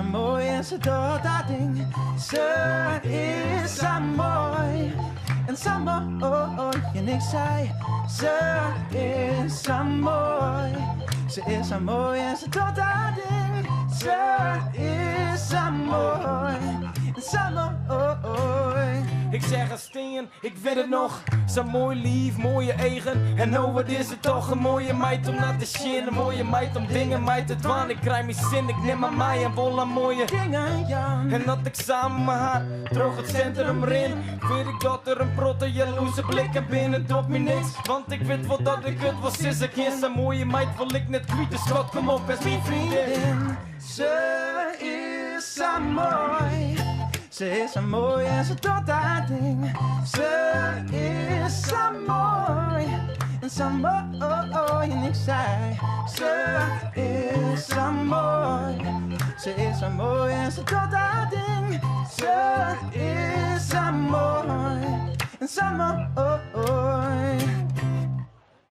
zo mooi en ze doet dat ding. Ze is zo mooi en zo mooi. En ik zei, ze is zo mooi. Ze is zo mooi en ze doet dat ding. Ze is zo mooi en zo mooi. Ik zeg als steen, ik weet het nog. Zo mooi lief, mooie eigen. En nou wat is het toch een mooie meid om naar te zien. Een mooie meid om dingen mij te dwaan. Ik krijg mijn zin, ik neem aan mij en wil aan mooie dingen, ja. En dat ik samen mijn haar terug het centrum ren. Weet ik dat er een protte jaloerse blikken binnen doet me niks. Want ik weet wat dat ik het was is. Ik is zo'n mooie meid wil ik net kwijt. Dus schat kom op, is mijn vriendin. Ze is zo mooi. Ze is zo mooi en ze doet dat ding. Ze is zo mooi en zo mooi. En ik zei, ze is zo mooi. Ze is zo mooi en ze doet dat ding. Ze is zo mooi en zo mooi.